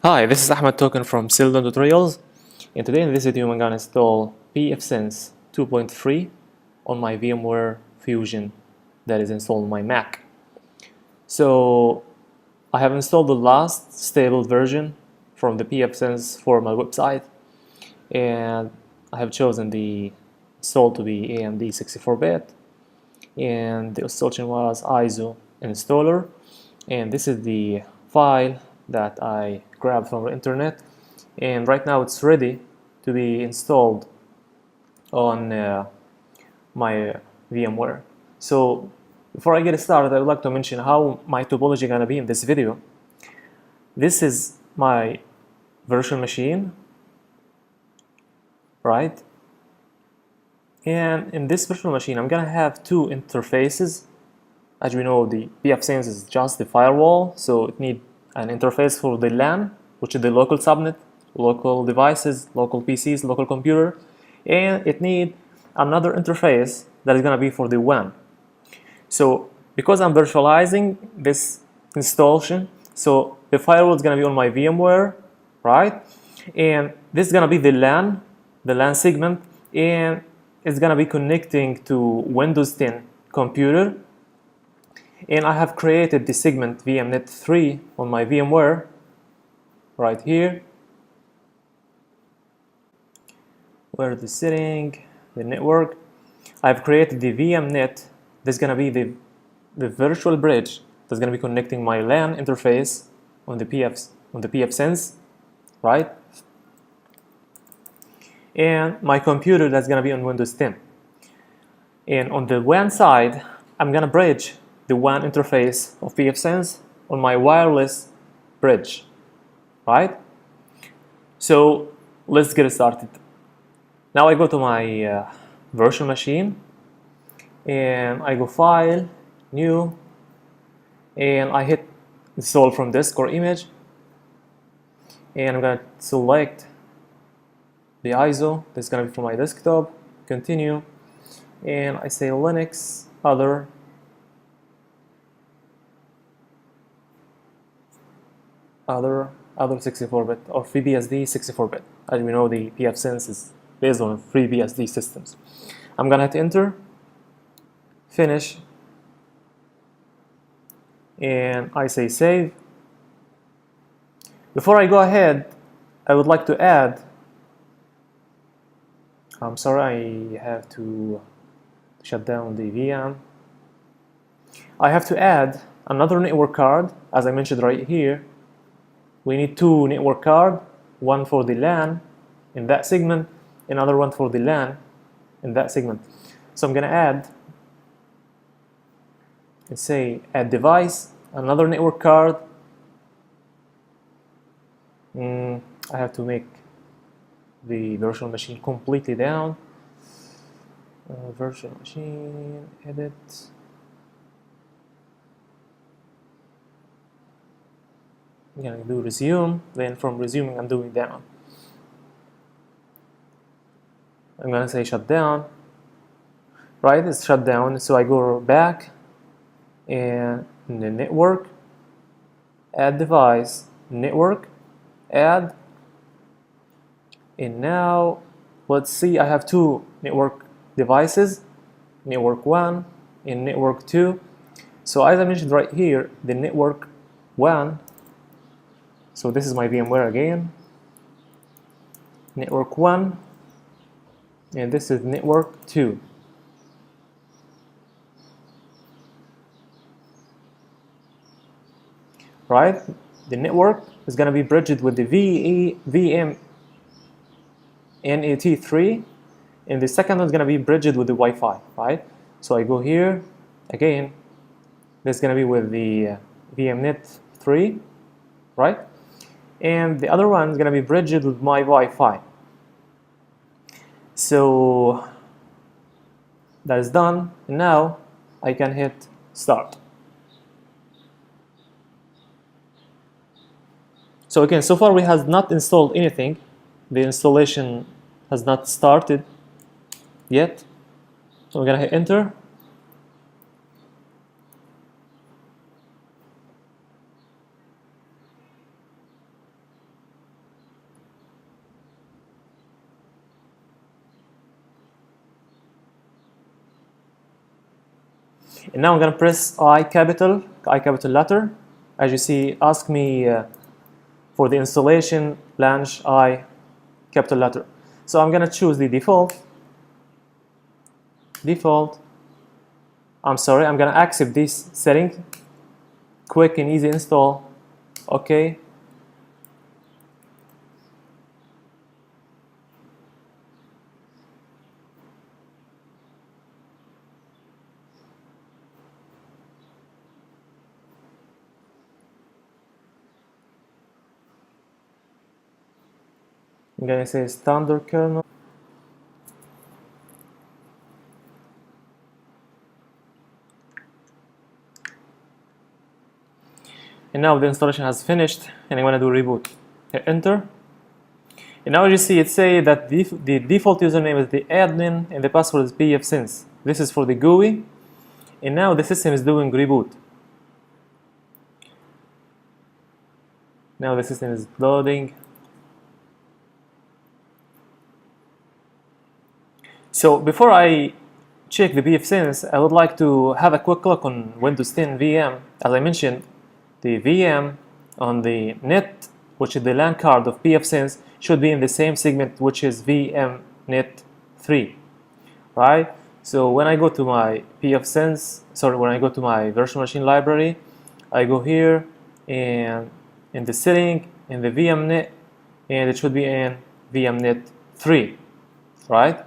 Hi, this is Ahmed Token from Silden Tutorials, and today in this video I'm gonna install pfSense 2.3 on my VMware Fusion that is installed on my Mac. So I have installed the last stable version from the pfSense for my website, and I have chosen the install to be AMD 64-bit, and the installation was ISO installer, and this is the file that I grabbed from the internet, and right now it's ready to be installed on my VMware. So before I get started, I would like to mention how my topology gonna be in this video. This is my virtual machine, right? And in this virtual machine, I'm gonna have two interfaces. As we know, the pfSense is just the firewall, so it needs an interface for the LAN, which is the local subnet, local devices, local PCs, local computer, and it needs another interface that is going to be for the WAN. So because I'm virtualizing this installation, so the firewall is going to be on my VMware, right? And this is going to be the LAN segment, and it's going to be connecting to Windows 10 computer. And I have created the segment VMNet 3 on my VMware right here. Where the setting, the network. I've created the VMNet. This is gonna be the virtual bridge that's gonna be connecting my LAN interface on the pfSense, right? And my computer that's gonna be on Windows 10. And on the WAN side, I'm gonna bridge the WAN interface of pfSense on my wireless bridge, right? So let's get started. Now I go to my virtual machine, and I go File, New, and I hit Install from Disk or Image, and I'm gonna select the ISO. That's gonna be for my desktop. Continue, and I say Linux, Other. Other 64-bit or FreeBSD 64-bit. As we know, the pfSense is based on FreeBSD systems. I'm gonna hit Enter, Finish, and I say Save. Before I go ahead, I would like to add. I'm sorry, I have to shut down the VM. I have to add another network card, as I mentioned right here. We need two network cards, one for the LAN in that segment, another one for the LAN in that segment. So I'm gonna add, let's say add device, another network card. I have to make the virtual machine completely down. Virtual machine, edit. I'm gonna do resume, then from resuming I'm doing down. I'm gonna say shut down, right? It's shut down, so I go back and in the network, add device, network, add, and now let's see, I have two network devices, network 1 and network 2. So as I mentioned right here, the network 1, so this is my VMware again, network 1, and this is network 2. Right? The network is going to be bridged with the VMNet 3, and the second one is going to be bridged with the Wi-Fi, right? So I go here, again, this is going to be with the VMNet 3, right? And the other one is going to be bridged with my Wi-Fi. So that is done, and now I can hit start. So again, so far we have not installed anything. The installation has not started yet. So we're gonna hit enter. And now I'm gonna press I capital letter. As you see, ask me for the installation launch I capital letter. So I'm gonna choose the default. I'm gonna accept this setting. Quick and easy install. Okay. I'm gonna say standard kernel. And now the installation has finished, and I'm gonna do reboot. Hit enter. And now you see it say that the default username is the admin and the password is pfSense. This is for the GUI. And now the system is doing reboot. Now the system is loading. So before I check the pfSense, I would like to have a quick look on Windows 10 VM. As I mentioned, the VM on the net, which is the LAN card of pfSense, should be in the same segment, which is VMNet 3, right? So when I go to my when I go to my virtual machine library, I go here and in the setting in the VMNet, and it should be in VMNet 3, right?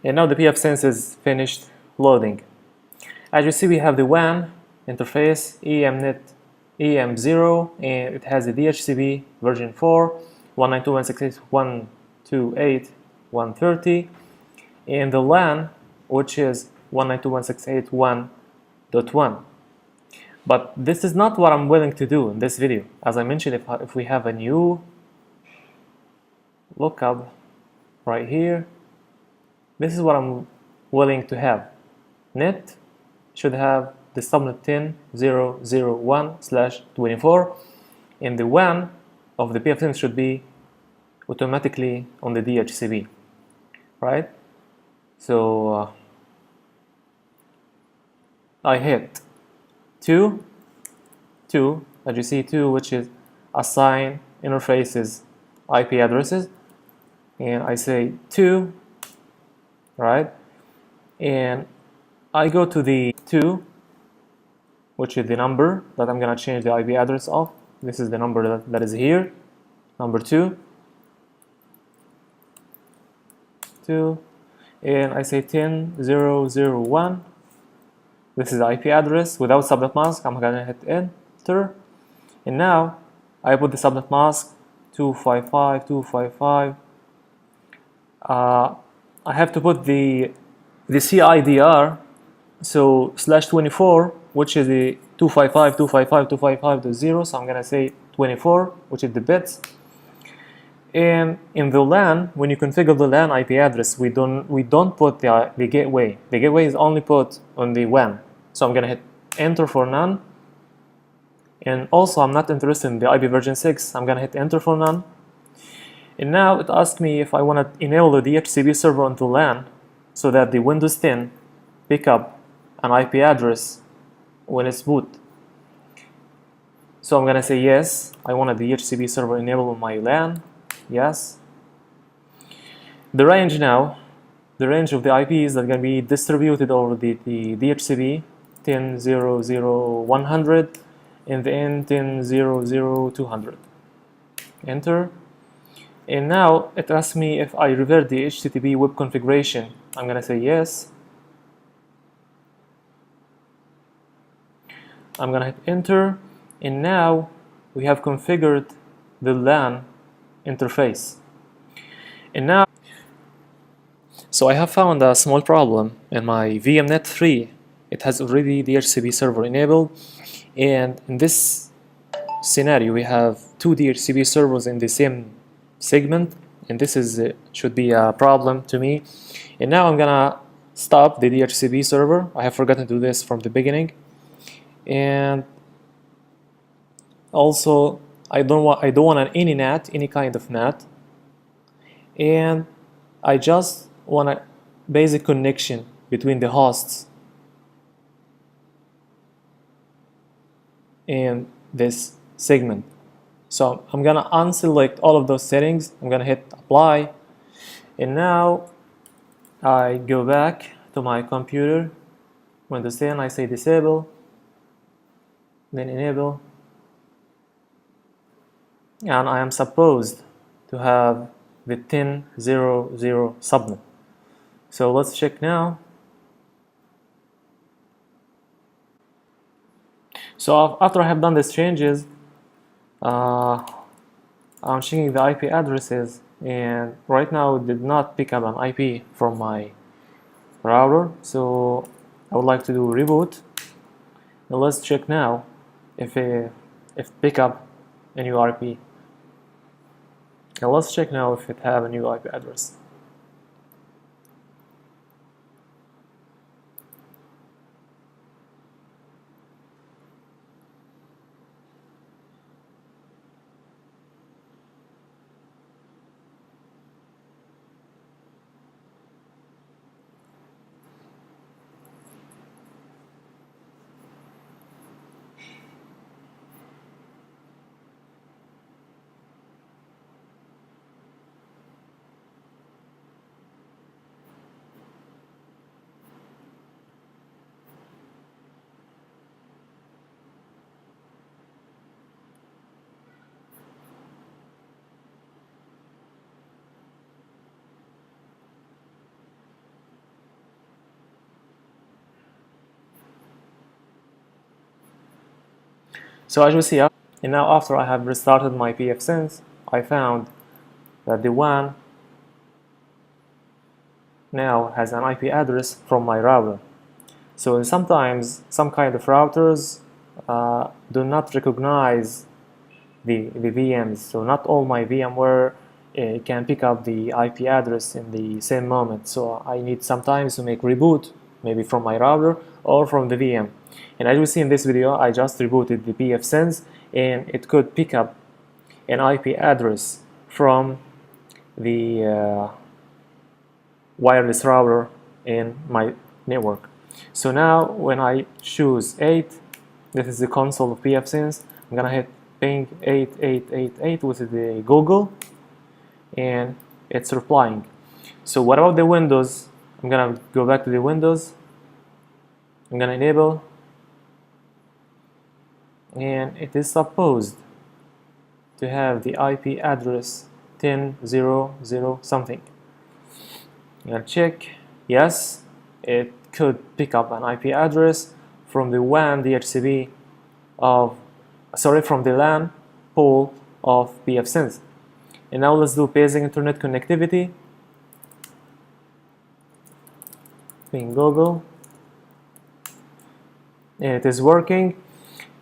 And now the pfSense is finished loading. As you see, we have the WAN interface, EMNet EM0, and it has the DHCP version 4, 192.168.128.130, and the LAN, which is 192.168.1.1. But this is not what I'm willing to do in this video. As I mentioned, if we have a new lookup right here, this is what I'm willing to have. Net should have the subnet 10.0.0.1/24, and the WAN of the pfSense should be automatically on the DHCP, right? So I hit 2, as you see 2, which is assign interfaces IP addresses, and I say 2, right? And I go to the 2, which is the number that I'm gonna change the IP address of. This is the number that is here, number 2, and I say 10.0.0.1. This is the IP address without subnet mask. I'm gonna hit enter, and now I put the subnet mask 255.255. I have to put the CIDR, so /24, which is the 255.255.255.0. So I'm gonna say 24, which is the bits. And in the LAN, when you configure the LAN IP address, we don't put the gateway. The gateway is only put on the WAN. So I'm gonna hit enter for none. And also, I'm not interested in the IP version 6. I'm gonna hit enter for none. And now it asks me if I want to enable the DHCP server on the LAN so that the Windows 10 pick up an IP address when it's boot. So I'm gonna say yes, I want a DHCP server enabled on my LAN. Yes. The range now, the range of the IPs that are gonna be distributed over the DHCP 10.0.0.100 and then 10.0.0.200. Enter. And now it asks me if I revert the HTTP web configuration. I'm gonna say yes. I'm gonna hit enter, and now we have configured the LAN interface. And now So I have found a small problem in my VMNet 3. It has already DHCP server enabled, and in this scenario we have two DHCP servers in the same segment, and this is should be a problem to me. And now I'm gonna stop the DHCP server. I have forgotten to do this from the beginning, and also I don't want any NAT, any kind of NAT, and I just want a basic connection between the hosts and this segment. So I'm gonna unselect all of those settings. I'm gonna hit apply, and now I go back to my computer. Windows 10, I say disable, then enable, and I am supposed to have the 10.0.0 subnet. So let's check now. So after I have done these changes, I'm checking the IP addresses, and right now it did not pick up an IP from my router, so I would like to do reboot. Now let's check now if pick up a new IP. Now let's check now if it have a new IP address. So as you see, and now after I have restarted my pfSense, I found that the WAN now has an IP address from my router. So sometimes some kind of routers do not recognize the VMs. So not all my VMware can pick up the IP address in the same moment. So I need sometimes to make reboot, maybe from my router or from the VM. And as you see in this video, I just rebooted the pfSense, and it could pick up an IP address from the wireless router in my network. So now when I choose 8, this is the console of pfSense, I'm gonna hit ping 8888 with the Google, and it's replying. So what about the Windows? I'm gonna go back to the Windows, I'm gonna enable, and it is supposed to have the IP address 10.0.0 something. I'm gonna check. Yes, it could pick up an IP address from the WAN DHCP of, from the LAN pool of pfSense. And now let's do basic internet connectivity. Ping Google, and it is working.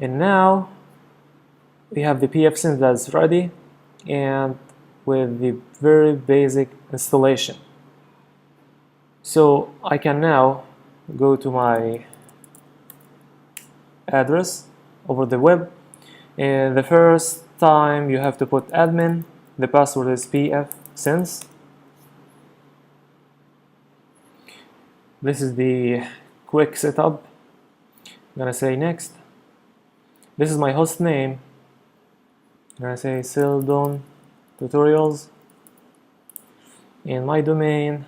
And now we have the pfSense that's ready, and with the very basic installation. So I can now go to my address over the web, and the first time you have to put admin, the password is pfSense. This is the quick setup. I'm gonna say next. This is my host name. I'm gonna say Seldon Tutorials, and my domain.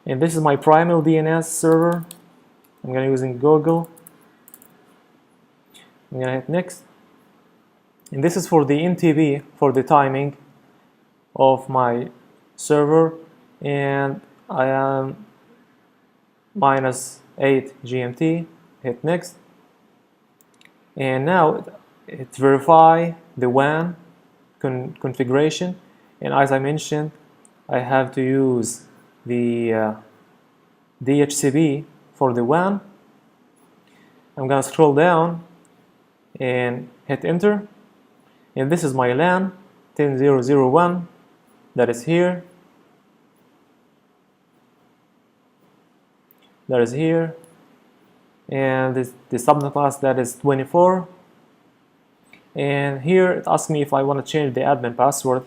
And this is my primary DNS server. I'm gonna using Google. I'm gonna hit next. And this is for the NTP, for the timing of my server, and I am -8 GMT. Hit next. And now it verify the WAN configuration, And as I mentioned, I have to use the DHCP for the WAN. I'm gonna scroll down and hit enter, and this is my LAN 10.0.0.1 that is here, and the subnet mask that is 24. And here it asks me if I want to change the admin password.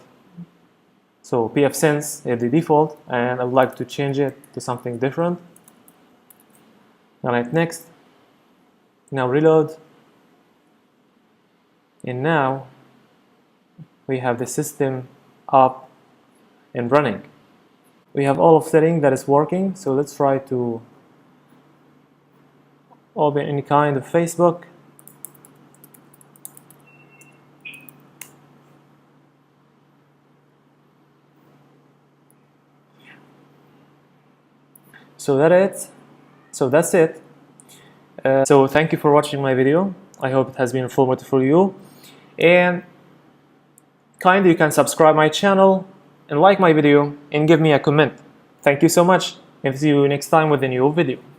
So pfSense is the default, and I would like to change it to something different. Alright, next. Now reload, and now we have the system up and running. We have all of settings that is working, so let's try to open any kind of Facebook. So that's it. So thank you for watching my video. I hope it has been informative for you, and kindly you can subscribe my channel and like my video and give me a comment. Thank you so much, and see you next time with a new video.